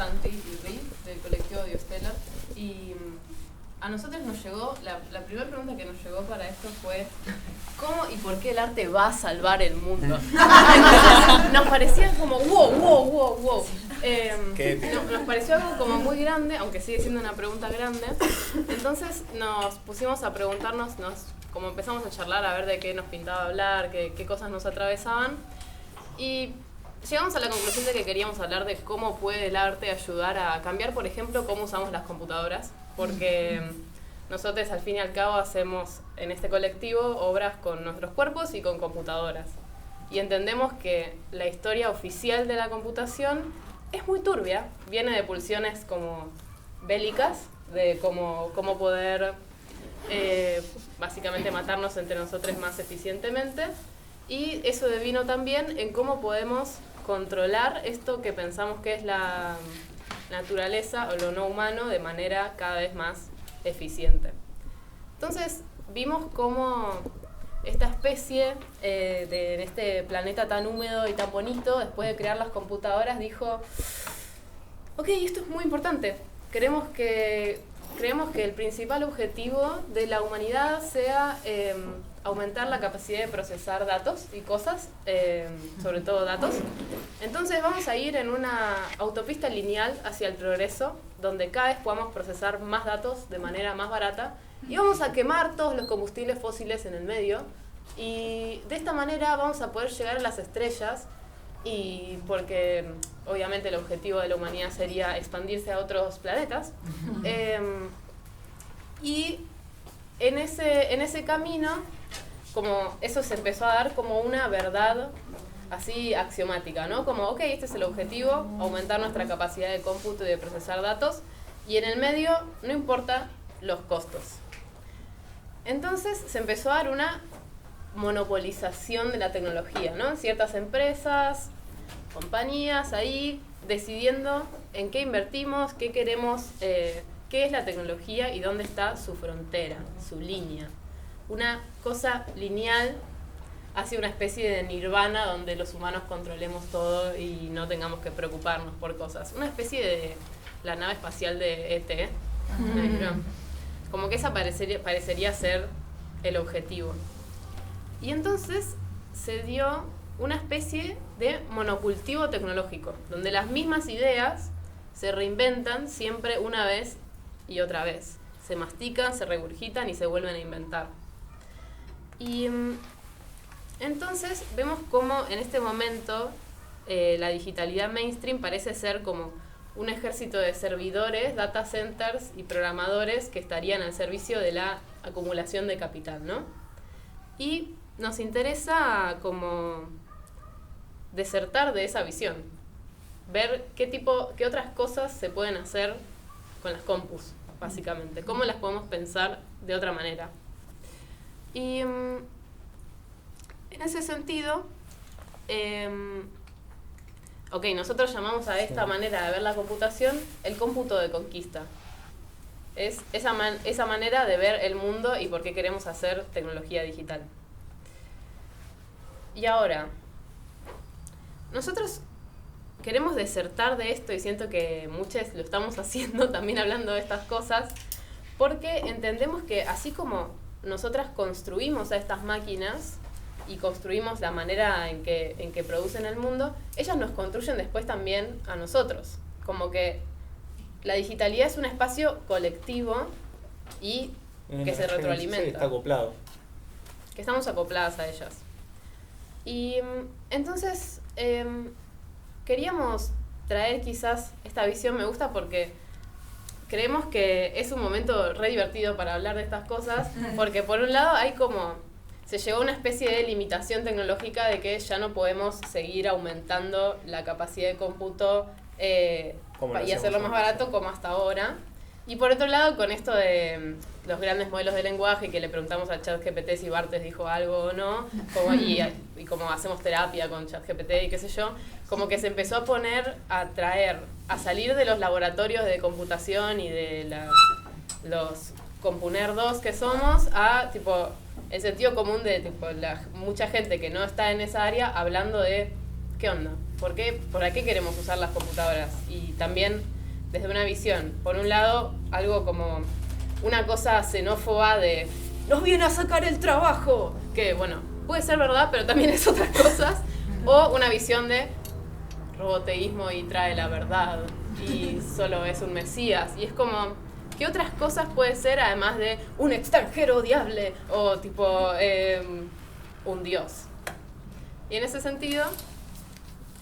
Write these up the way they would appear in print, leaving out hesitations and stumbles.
Santi y Ri, del colectivo Diostellar, y a nosotros nos llegó, la primera pregunta que nos llegó para esto fue ¿cómo y por qué el arte va a salvar el mundo? Nos parecía como wow. Nos pareció algo como muy grande, aunque sigue siendo una pregunta grande. Entonces nos pusimos a preguntarnos, como empezamos a charlar, a ver de qué nos pintaba hablar, qué cosas nos atravesaban. Y llegamos a la conclusión de que queríamos hablar de cómo puede el arte ayudar a cambiar, por ejemplo, cómo usamos las computadoras. Porque nosotros al fin y al cabo hacemos en este colectivo obras con nuestros cuerpos y con computadoras. Y entendemos que la historia oficial de la computación es muy turbia, viene de pulsiones como bélicas, de cómo poder básicamente matarnos entre nosotros más eficientemente. Y eso devino también en cómo podemos controlar esto que pensamos que es la naturaleza o lo no humano de manera cada vez más eficiente. Entonces vimos cómo esta especie en este planeta tan húmedo y tan bonito, después de crear las computadoras, dijo: ok, esto es muy importante. Creemos que el principal objetivo de la humanidad sea aumentar la capacidad de procesar datos y cosas, sobre todo datos. Entonces vamos a ir en una autopista lineal hacia el progreso, donde cada vez podamos procesar más datos de manera más barata, y vamos a quemar todos los combustibles fósiles en el medio, y de esta manera vamos a poder llegar a las estrellas, y porque obviamente el objetivo de la humanidad sería expandirse a otros planetas, y en ese camino, como eso se empezó a dar como una verdad así axiomática, ¿no? Como, ok, este es el objetivo, aumentar nuestra capacidad de cómputo y de procesar datos, y en el medio no importa los costos. Entonces se empezó a dar una monopolización de la tecnología, ¿no? Ciertas empresas, compañías ahí decidiendo en qué invertimos, qué queremos, qué es la tecnología y dónde está su frontera, su línea. Una cosa lineal hacia una especie de nirvana donde los humanos controlemos todo y no tengamos que preocuparnos por cosas. Una especie de la nave espacial de E.T. Como que esa parecería ser el objetivo. Y entonces se dio una especie de monocultivo tecnológico, donde las mismas ideas se reinventan siempre una vez y otra vez. Se mastican, se regurgitan y se vuelven a inventar. Y entonces vemos cómo en este momento la digitalidad mainstream parece ser como un ejército de servidores, data centers y programadores que estarían al servicio de la acumulación de capital, ¿no? Y nos interesa como desertar de esa visión, ver qué otras cosas se pueden hacer con las compus, básicamente, cómo las podemos pensar de otra manera. Y en ese sentido, nosotros llamamos a esta manera de ver la computación el cómputo de conquista. Es esa manera de ver el mundo y por qué queremos hacer tecnología digital. Y ahora, nosotros queremos desertar de esto, y siento que muchos lo estamos haciendo también hablando de estas cosas, porque entendemos que así como nosotras construimos a estas máquinas y construimos la manera en que producen el mundo, ellas nos construyen después también a nosotros. Como que la digitalidad es un espacio colectivo y que se retroalimenta. Sí, está acoplado. Que estamos acopladas a ellas. Y entonces queríamos traer quizás esta visión, me gusta porque creemos que es un momento re divertido para hablar de estas cosas, porque por un lado se llegó a una especie de limitación tecnológica de que ya no podemos seguir aumentando la capacidad de cómputo y hacerlo más barato como hasta ahora. Y por otro lado, con esto de los grandes modelos de lenguaje, que le preguntamos a ChatGPT si Barthes dijo algo o no, y como hacemos terapia con ChatGPT y qué sé yo, como que se empezó a poner a salir de los laboratorios de computación y de los compunerdos que somos, a tipo el sentido común de tipo mucha gente que no está en esa área hablando de ¿qué onda? ¿Para qué queremos usar las computadoras? Y también desde una visión, por un lado, algo como una cosa xenófoba de ¡nos viene a sacar el trabajo! Que, bueno, puede ser verdad, pero también es otras cosas. O una visión de roboteísmo y trae la verdad y solo es un mesías. Y es como, ¿qué otras cosas puede ser además de un extranjero odiable o tipo un dios? Y en ese sentido,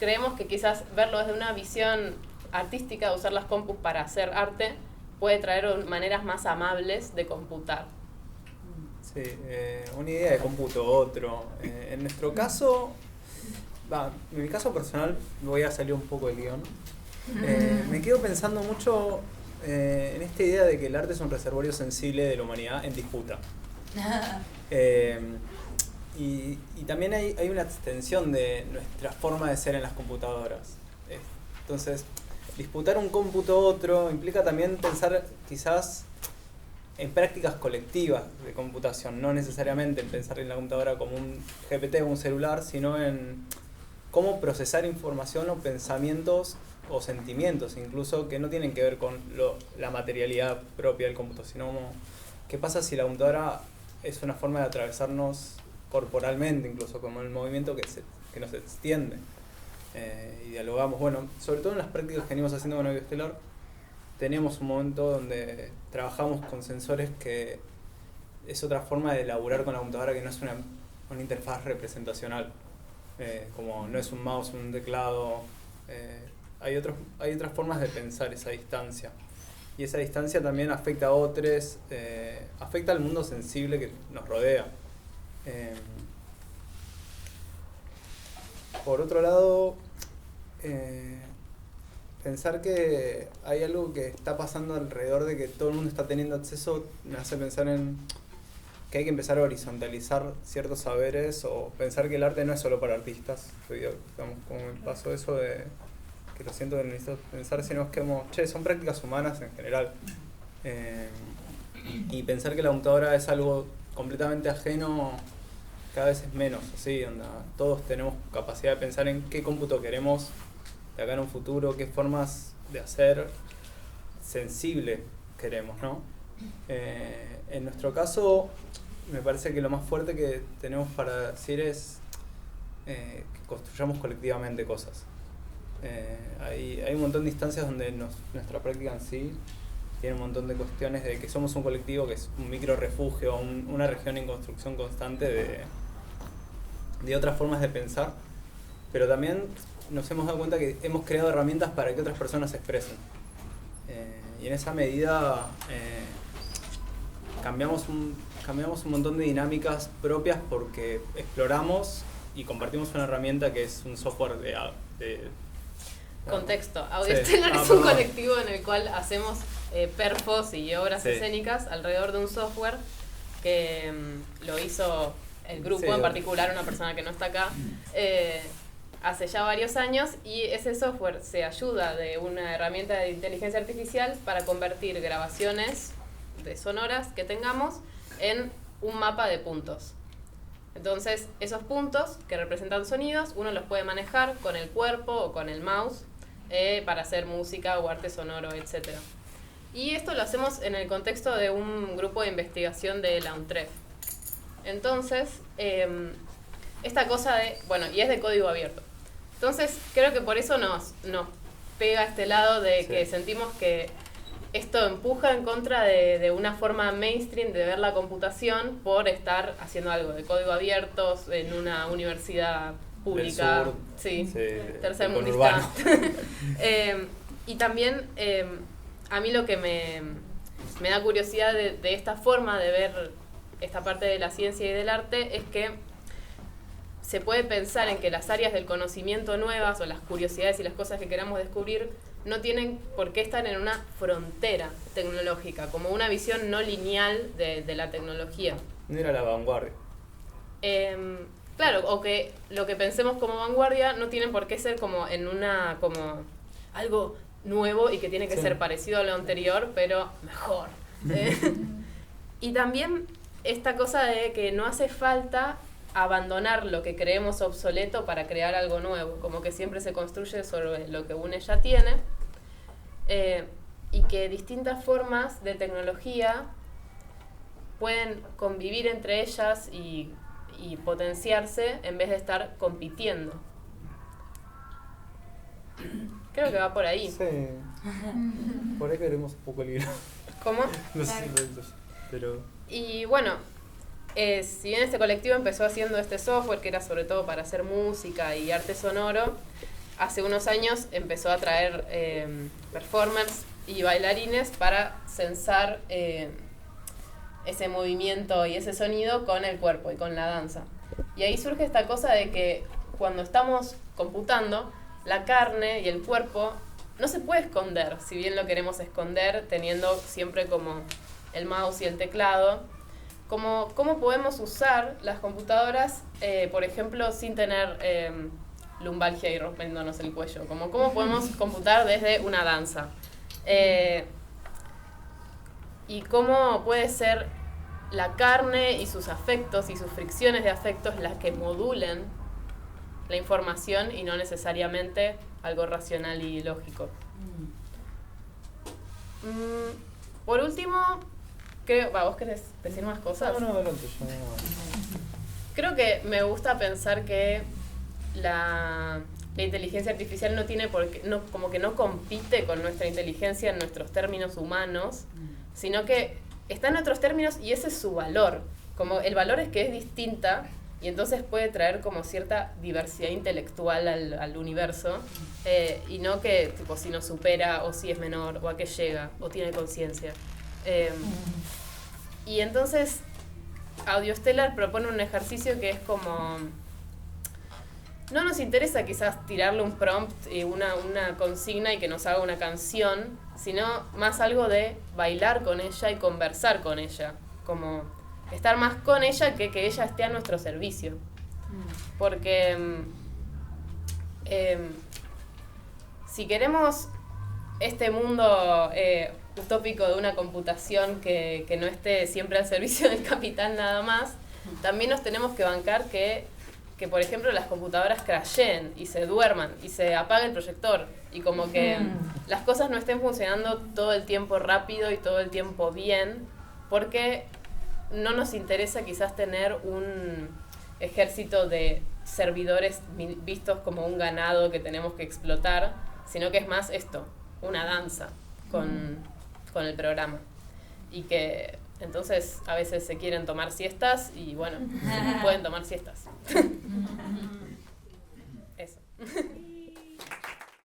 creemos que quizás verlo desde una visión artística, usar las compus para hacer arte, puede traer maneras más amables de computar. Sí, una idea de cómputo otro. En nuestro caso, en mi caso personal, voy a salir un poco del guión. Me quedo pensando mucho en esta idea de que el arte es un reservorio sensible de la humanidad en disputa. Y también hay una extensión de nuestra forma de ser en las computadoras. Entonces, disputar un cómputo otro implica también pensar quizás en prácticas colectivas de computación, no necesariamente en pensar en la computadora como un GPT o un celular, sino en cómo procesar información o pensamientos o sentimientos, incluso que no tienen que ver con la materialidad propia del cómputo, sino como, ¿qué pasa si la computadora es una forma de atravesarnos corporalmente, incluso como el movimiento que nos extiende? Y dialogamos, bueno, sobre todo en las prácticas que venimos haciendo con Bioestelar, tenemos un momento donde trabajamos con sensores que es otra forma de elaborar con la computadora, que no es una interfaz representacional, como no es un mouse, un teclado. Hay otras formas de pensar esa distancia, y esa distancia también afecta a otros, afecta al mundo sensible que nos rodea. Por otro lado, pensar que hay algo que está pasando alrededor de que todo el mundo está teniendo acceso me hace pensar en que hay que empezar a horizontalizar ciertos saberes, o pensar que el arte no es solo para artistas. Digamos, como me pasó eso de que lo siento que necesito pensar, sino es que como, son prácticas humanas en general. Y pensar que la computadora es algo completamente ajeno cada vez es menos, así, todos tenemos capacidad de pensar en qué cómputo queremos de acá en un futuro, qué formas de hacer sensible queremos, ¿no? En nuestro caso, me parece que lo más fuerte que tenemos para decir es que construyamos colectivamente cosas. Hay un montón de instancias donde nuestra práctica en sí tiene un montón de cuestiones de que somos un colectivo, que es un micro refugio, una región en construcción constante de otras formas de pensar, pero también nos hemos dado cuenta que hemos creado herramientas para que otras personas se expresen. Y en esa medida cambiamos un montón de dinámicas propias porque exploramos y compartimos una herramienta que es un software de contexto. Audioestelar es un colectivo en el cual hacemos perfos y obras escénicas alrededor de un software que lo hizo el grupo, en particular una persona que no está acá, hace ya varios años, y ese software se ayuda de una herramienta de inteligencia artificial para convertir grabaciones de sonoras que tengamos en un mapa de puntos. Entonces, esos puntos que representan sonidos, uno los puede manejar con el cuerpo o con el mouse para hacer música o arte sonoro, etc. Y esto lo hacemos en el contexto de un grupo de investigación de la UNTREF. Entonces, esta cosa y es de código abierto. Entonces, creo que por eso nos pega a este lado de que sentimos que esto empuja en contra de una forma mainstream de ver la computación por estar haciendo algo de código abierto en una universidad pública, tercermundista. Y también a mí lo que me da curiosidad de esta forma de ver esta parte de la ciencia y del arte es que se puede pensar en que las áreas del conocimiento nuevas o las curiosidades y las cosas que queramos descubrir no tienen por qué estar en una frontera tecnológica, como una visión no lineal de la tecnología. No era la vanguardia. Claro, o que lo que pensemos como vanguardia no tienen por qué ser como algo nuevo y que tiene que ser parecido a lo anterior, pero mejor. Y también esta cosa de que no hace falta abandonar lo que creemos obsoleto para crear algo nuevo, como que siempre se construye sobre lo que una ya tiene, y que distintas formas de tecnología pueden convivir entre ellas y potenciarse en vez de estar compitiendo. Creo que va por ahí. Sí. Por ahí queremos un poco el hilo. ¿Cómo? No sé pero... Y bueno, si bien este colectivo empezó haciendo este software que era sobre todo para hacer música y arte sonoro, hace unos años empezó a traer performers y bailarines para censar ese movimiento y ese sonido con el cuerpo y con la danza. Y ahí surge esta cosa de que cuando estamos computando, la carne y el cuerpo no se puede esconder, si bien lo queremos esconder teniendo siempre como el mouse y el teclado. ¿Cómo podemos usar las computadoras, por ejemplo, sin tener lumbalgia y rompiéndonos el cuello? ¿Cómo podemos computar desde una danza? Y cómo puede ser la carne y sus afectos y sus fricciones de afectos las que modulen la información y no necesariamente algo racional y lógico. Por último, creo... ¿Vos querés decir más cosas? No, adelante. Creo que me gusta pensar que la inteligencia artificial no tiene por qué, como que no compite con nuestra inteligencia en nuestros términos humanos, sino que está en otros términos y ese es su valor. Como el valor es que es distinta y entonces puede traer como cierta diversidad intelectual al universo, y no que tipo si nos supera o si es menor o a qué llega o tiene conciencia. Y entonces Audiostellar propone un ejercicio que es como... No nos interesa quizás tirarle un prompt y una consigna y que nos haga una canción, sino más algo de bailar con ella y conversar con ella. Como estar más con ella que ella esté a nuestro servicio. Porque si queremos este mundo utópico de una computación que no esté siempre al servicio del capital nada más, también nos tenemos que bancar que por ejemplo las computadoras crasheen y se duerman y se apague el proyector y como que las cosas no estén funcionando todo el tiempo rápido y todo el tiempo bien, porque no nos interesa quizás tener un ejército de servidores vistos como un ganado que tenemos que explotar, sino que es más esto, una danza con el programa. Y que entonces a veces se quieren tomar siestas y bueno, pueden tomar siestas. Eso.